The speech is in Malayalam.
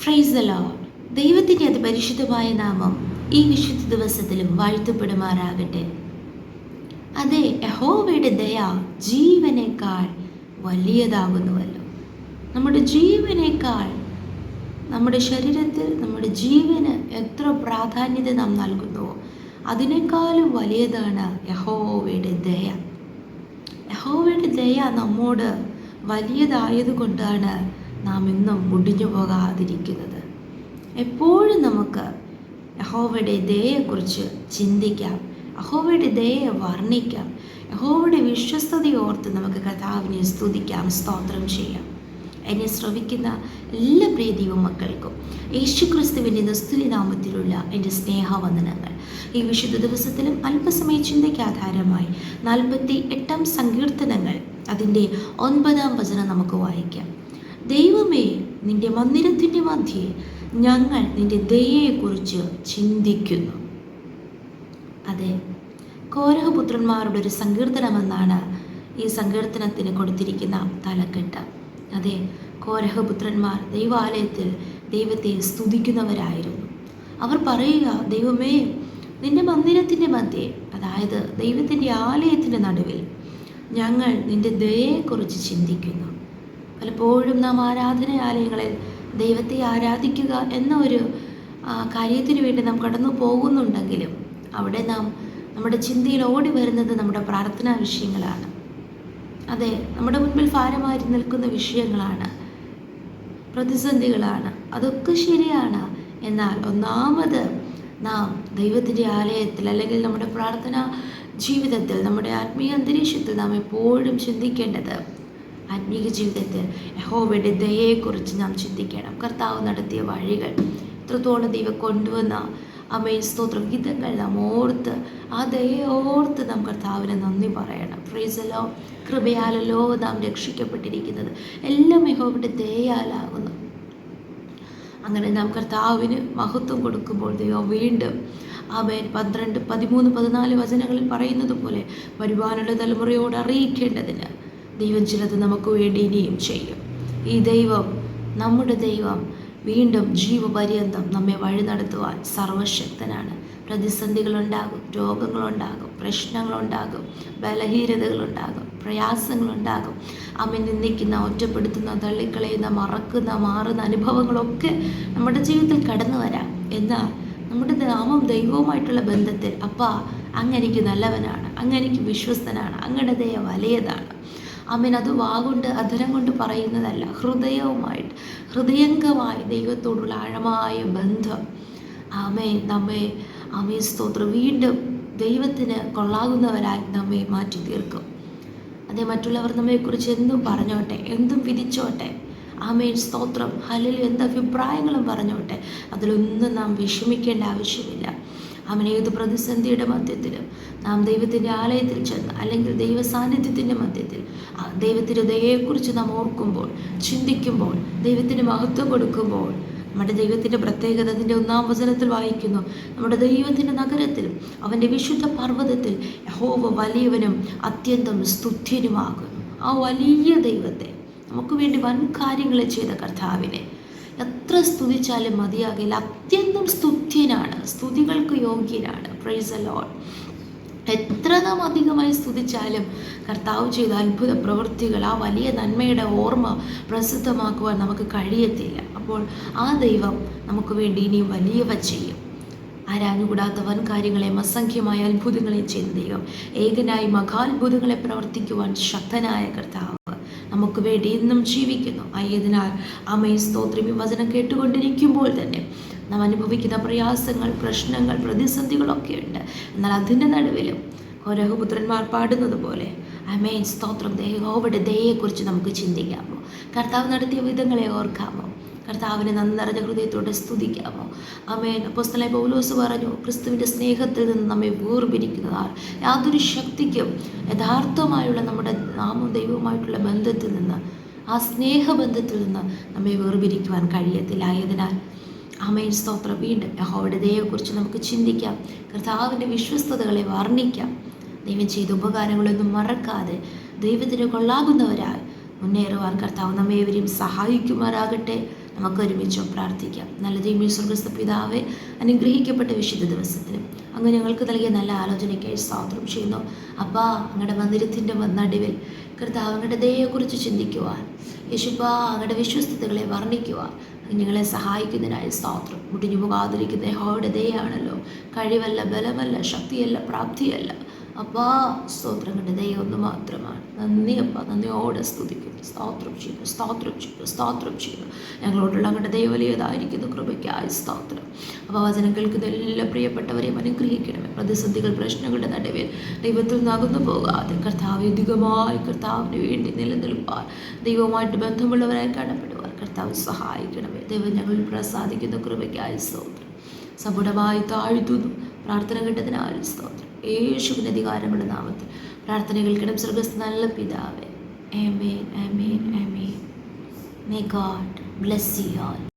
Price the Lord. ദൈവത്തിൻ്റെ അതിപരിശുദ്ധമായ നാമം ഈ വിശുദ്ധ ദിവസത്തിലും വാഴ്ത്തപ്പെടുമാറാകട്ടെ. അതെ, യഹോവയുടെ ദയ ജീവനേക്കാൾ വലിയതാകുന്നുവല്ലോ. നമ്മുടെ ജീവനേക്കാൾ, നമ്മുടെ ശരീരത്തിൽ നമ്മുടെ ജീവന് എത്ര പ്രാധാന്യത നാം നൽകുന്നുവോ അതിനേക്കാളും വലിയതാണ് യഹോവയുടെ ദയ. യഹോവയുടെ ദയ നമ്മോട് വലിയതായതുകൊണ്ടാണ് നാം ഇന്നും മുടിഞ്ഞു പോകാതിരിക്കുന്നത്. എപ്പോഴും നമുക്ക് യഹോവയുടെ ദയയെക്കുറിച്ച് ചിന്തിക്കാം, യഹോവയുടെ ദയയെ വർണ്ണിക്കാം, യഹോവയുടെ വിശ്വസ്തതയോർത്ത് നമുക്ക് കർത്താവിനെ സ്തുതിക്കാം, സ്തോത്രം ചെയ്യാം. എന്നെ ശ്രവിക്കുന്ന എല്ലാ പ്രിയ ദൈവമക്കൾക്കും യേശുക്രിസ്തുവിൻ്റെ നിസ്തുല്യ നാമത്തിലുള്ള എൻ്റെ സ്നേഹവന്ദനങ്ങൾ. ഈ വിശുദ്ധ ദിവസത്തിലും അല്പസമയ ചിന്തയ്ക്ക് ആധാരമായി 48-ാം സങ്കീർത്തനങ്ങൾ അതിൻ്റെ 9-ാം വചനം നമുക്ക് വായിക്കാം. ദൈവമേ, നിന്റെ മന്ദിരത്തിൻ്റെ മധ്യേ ഞങ്ങൾ നിന്റെ ദയയെക്കുറിച്ച് ചിന്തിക്കുന്നു. അതെ, കോരഹപുത്രന്മാരുടെ ഒരു സങ്കീർത്തനമെന്നാണ് ഈ സങ്കീർത്തനത്തിന് കൊടുത്തിരിക്കുന്ന തലക്കെട്ട്. അതെ, കോരഹപുത്രന്മാർ ദൈവാലയത്തിൽ ദൈവത്തെ സ്തുതിക്കുന്നവരായിരുന്നു. അവർ പറയുക, ദൈവമേ, നിന്റെ മന്ദിരത്തിൻ്റെ മധ്യേ, അതായത് ദൈവത്തിൻ്റെ ആലയത്തിൻ്റെ നടുവിൽ ഞങ്ങൾ നിന്റെ ദയയെക്കുറിച്ച് ചിന്തിക്കുന്നു. പലപ്പോഴും നാം ആരാധനാലയങ്ങളിൽ ദൈവത്തെ ആരാധിക്കുക എന്ന ഒരു കാര്യത്തിന് വേണ്ടി നാം കടന്നു പോകുന്നുണ്ടെങ്കിലും അവിടെ നാം നമ്മുടെ ചിന്തയിൽ ഓടി വരുന്നത് നമ്മുടെ പ്രാർത്ഥനാ വിഷയങ്ങളാണ്. അതെ, നമ്മുടെ മുൻപിൽ ഭാരമായി നിൽക്കുന്ന വിഷയങ്ങളാണ്, പ്രതിസന്ധികളാണ്. അതൊക്കെ ശരിയാണ്. എന്നാൽ ഒന്നാമത് നാം ദൈവത്തിൻ്റെ ആലയത്തിൽ അല്ലെങ്കിൽ നമ്മുടെ പ്രാർത്ഥനാ ജീവിതത്തിൽ, നമ്മുടെ ആത്മീയ അന്തരീക്ഷത്തിൽ നാം എപ്പോഴും ചിന്തിക്കേണ്ടത്, ആത്മീയ ജീവിതത്തിൽ യഹോവയുടെ ദയയെക്കുറിച്ച് നാം ചിന്തിക്കണം. കർത്താവ് നടത്തിയ വഴികൾ, എത്രത്തോളം ദൈവം കൊണ്ടുവന്ന അമേൻ സ്തോത്രം ഗീതങ്ങൾ നാം ഓർത്ത്, ആ ദയയെ ഓർത്ത് നാം കർത്താവിന് നന്ദി പറയണം. പ്രൈസലോ, കൃപയാലല്ലോ നാം രക്ഷിക്കപ്പെട്ടിരിക്കുന്നത്, എല്ലാം യഹോവയുടെ ദയയാലാകുന്നു. അങ്ങനെ നാം കർത്താവിന് മഹത്വം കൊടുക്കുമ്പോൾ ദൈവം വീണ്ടും ആമേൻ 12, 13, 14 വചനങ്ങളിൽ പറയുന്നത് പോലെ വരുവാനുള്ള തലമുറയോട് അറിയിക്കേണ്ടതിന് ദൈവം ചിലത് നമുക്ക് വേണ്ടി ഇനിയും ചെയ്യും. ഈ ദൈവം, നമ്മുടെ ദൈവം വീണ്ടും ജീവപര്യന്തം നമ്മെ വഴി നടത്തുവാൻ സർവശക്തനാണ്. പ്രതിസന്ധികളുണ്ടാകും, രോഗങ്ങളുണ്ടാകും, പ്രശ്നങ്ങളുണ്ടാകും, ബലഹീനതകളുണ്ടാകും, പ്രയാസങ്ങളുണ്ടാകും. അമ്മ നിന്ദിക്കുന്ന, ഒറ്റപ്പെടുത്തുന്ന, തള്ളിക്കളയുന്ന, മറക്കുന്ന, മാറുന്ന അനുഭവങ്ങളൊക്കെ നമ്മുടെ ജീവിതത്തിൽ കടന്നു വരാം. എന്നാൽ നമ്മുടെ നാമം ദൈവവുമായിട്ടുള്ള ബന്ധത്തിൽ, അപ്പാ അങ്ങനെനിക്ക് നല്ലവനാണ്, അങ്ങനെനിക്ക് വിശ്വസ്തനാണ്, അങ്ങയുടെ ദയ വലിയതാണ്. അമ്മൻ അത് വാഗുകൊണ്ട് അധരം കൊണ്ട് പറയുന്നതല്ല, ഹൃദയംഗമായി ദൈവത്തോടുള്ള ആഴമായ ബന്ധം നമ്മെ സ്തോത്രം വീണ്ടും ദൈവത്തിന് കൊള്ളാകുന്നവരായി നമ്മെ മാറ്റി തീർക്കും. അതേ, മറ്റുള്ളവർ നമ്മെക്കുറിച്ച് എന്തും പറഞ്ഞോട്ടെ, എന്തും വിധിച്ചോട്ടെ, ആമേൻ സ്തോത്രം, ഹല്ലേലൂയ, എന്ത് അഭിപ്രായങ്ങളും പറഞ്ഞോട്ടെ, അതിലൊന്നും നാം വിഷമിക്കേണ്ട ആവശ്യമില്ല. അവൻ ഏത് പ്രതിസന്ധിയുടെ മധ്യത്തിലും നാം ദൈവത്തിൻ്റെ ആലയത്തിൽ ചെന്ന്, അല്ലെങ്കിൽ ദൈവ സാന്നിധ്യത്തിൻ്റെ മധ്യത്തിൽ ദൈവത്തിൻ്റെ ദയയെക്കുറിച്ച് നാം ഓർക്കുമ്പോൾ, ചിന്തിക്കുമ്പോൾ, ദൈവത്തിന് മഹത്വം കൊടുക്കുമ്പോൾ, നമ്മുടെ ദൈവത്തിൻ്റെ പ്രത്യേകത അതിൻ്റെ 1-ാം വചനത്തിൽ വായിക്കുന്നു. നമ്മുടെ ദൈവത്തിൻ്റെ നഗരത്തിൽ, അവൻ്റെ വിശുദ്ധ പർവ്വതത്തിൽ യഹോവ വലിയവനും അത്യന്തം സ്തുത്യനുമാകുന്നു. ആ വലിയ ദൈവത്തെ, നമുക്ക് വേണ്ടി വൻ കാര്യങ്ങൾ ചെയ്ത കർത്താവിനെ എത്ര സ്തുതിച്ചാലും മതിയാകില്ല. അത്യന്തം സ്തുത്യനാണ്, സ്തുതികൾക്ക് യോഗ്യനാണ്. Praise the lord. എത്ര നാം അധികമായി സ്തുതിച്ചാലും കർത്താവ് ചെയ്ത അത്ഭുത പ്രവൃത്തികൾ, ആ വലിയ നന്മയുടെ ഓർമ്മ പ്രസിദ്ധമാക്കുവാൻ നമുക്ക് കഴിയത്തില്ല. അപ്പോൾ ആ ദൈവം നമുക്ക് വേണ്ടി ഇനിയും വലിയവ ചെയ്യും. ആരാഞ്ഞുകൂടാത്ത വൻ കാര്യങ്ങളെയും അസംഖ്യമായ അത്ഭുതങ്ങളെയും ചെയ്ത ദൈവം, ഏകനായി മഹാത്ഭുതങ്ങളെ പ്രവർത്തിക്കുവാൻ ശക്തനായ കർത്താവ് നമുക്ക് വേണ്ടി ഇന്നും ജീവിക്കുന്നു. ആയതിനാൽ അമ്മയെ സ്തോത്രം, ഈ വചനം കേട്ടുകൊണ്ടിരിക്കുമ്പോൾ തന്നെ നാം അനുഭവിക്കുന്ന പ്രയാസങ്ങൾ, പ്രശ്നങ്ങൾ, പ്രതിസന്ധികളൊക്കെ ഉണ്ട്. എന്നാൽ അതിൻ്റെ നടുവിലും കോരഹപുത്രന്മാർ പാടുന്നത് പോലെ അമേൻ സ്തോത്രം, യഹോവയുടെ ദയയെക്കുറിച്ച് നമുക്ക് ചിന്തിക്കാമോ? കർത്താവ് നടത്തിയ വിധങ്ങളെ ഓർക്കാമോ? കർത്താവിനെ നന്ദി നിറഞ്ഞ ഹൃദയത്തോടെ സ്തുതിക്കാമോ? അമേൻ. അപ്പോസ്തലനായ പൗലോസ് പറഞ്ഞു, ക്രിസ്തുവിൻ്റെ സ്നേഹത്തിൽ നിന്ന് നമ്മെ വേർപിരിക്കുന്നതാൽ യാതൊരു ശക്തിക്കും യഥാർത്ഥമായുള്ള നമ്മുടെ നാമം ദൈവവുമായിട്ടുള്ള ബന്ധത്തിൽ നിന്ന്, ആ സ്നേഹബന്ധത്തിൽ നിന്ന് നമ്മെ വേർപിരിക്കുവാൻ കഴിയത്തില്ല. ആയതിനാൽ ആമേൻ സ്തോത്രം, വീണ്ടും യഹോവയുടെ ദയയെക്കുറിച്ച് നമുക്ക് ചിന്തിക്കാം, കർത്താവിൻ്റെ വിശ്വസ്തതകളെ വർണ്ണിക്കാം. ദൈവം ചെയ്ത ഉപകാരങ്ങളൊന്നും മറക്കാതെ ദൈവത്തിന് കൊള്ളാകുന്നവരാൽ മുന്നേറുവാൻ കർത്താവ് നമ്മേവരെയും സഹായിക്കുമാറാകട്ടെ. നമുക്ക് ഒരുമിച്ച് പ്രാർത്ഥിക്കാം. നല്ല ദൈവമേ, സ്വർഗ്ഗസ്ഥ പിതാവേ, അനുഗ്രഹിക്കപ്പെട്ട വിശുദ്ധ ദിവസത്തിനും അങ്ങ് ഞങ്ങൾക്ക് നൽകിയ നല്ല ആലോചനയ്ക്കായി സ്തോത്രം ചെയ്യുന്നു. അപ്പാ, അങ്ങയുടെ മന്ദിരത്തിൻ്റെ നടുവിൽ കർത്താവ് അങ്ങയുടെ ദയയെക്കുറിച്ച് ചിന്തിക്കുവാൻ, യേശുപ്പാ അങ്ങയുടെ വിശ്വസ്തതകളെ വർണ്ണിക്കുവാൻ ഞങ്ങളെ സഹായിക്കുന്നതിനായി സ്തോത്രം. മുടിഞ്ഞു പോകാതിരിക്കുന്ന യഹോവയുടെ ദയയാണല്ലോ, കഴിവല്ല, ബലമല്ല, ശക്തിയല്ല, പ്രാപ്തിയല്ല. അപ്പാ, സ്തോത്രങ്ങളുടെ ദയ ഒന്ന് മാത്രമാണ്. നന്ദി അപ്പ, നന്ദിയോടെ സ്തുതിക്കുന്നു, സ്തോത്രം ചെയ്യുന്നു, സ്തോത്രം ചെയ്യുന്നു, സ്തോത്രം ചെയ്യുന്നു. ഞങ്ങളോടുള്ള അങ്ങയുടെ ദയ വലിയതായിരിക്കുന്നു. കൃപയ്ക്കായി സ്തോത്രം. അപ്പോൾ വചനം കേൾക്കുന്ന എല്ലാ പ്രിയപ്പെട്ടവരെയും അനുഗ്രഹിക്കണമേ. പ്രതിസന്ധികൾ, പ്രശ്നങ്ങളുടെ നടുവിൽ ദൈവത്തിൽ നകന്നു പോകാതെ കർത്താവ് അധികമായി കർത്താവിന് വേണ്ടി നിലനിൽപ്പാൻ, ദൈവവുമായിട്ട് ബന്ധമുള്ളവരായി കാണപ്പെടുവാൻ കർത്താവ് സഹായിക്കണമേ. ദൈവം ഞങ്ങളിൽ പ്രസാദിക്കുന്ന കൃപയ്ക്കായി സ്തോത്രം. സമ്പൂർണ്ണമായി താഴ്ത്തുന്നു. പ്രാർത്ഥന കേട്ടതിനായി സ്തോത്രം. യേശുവിൻ്റെ അധികാരമുള്ള നാമത്തിൽ പ്രാർത്ഥന കേൾക്കണം സ്വർഗ്ഗസ്ഥ നല്ല പിതാവേ. ആമേൻ, ആമേൻ, ആമേൻ. May God bless you all.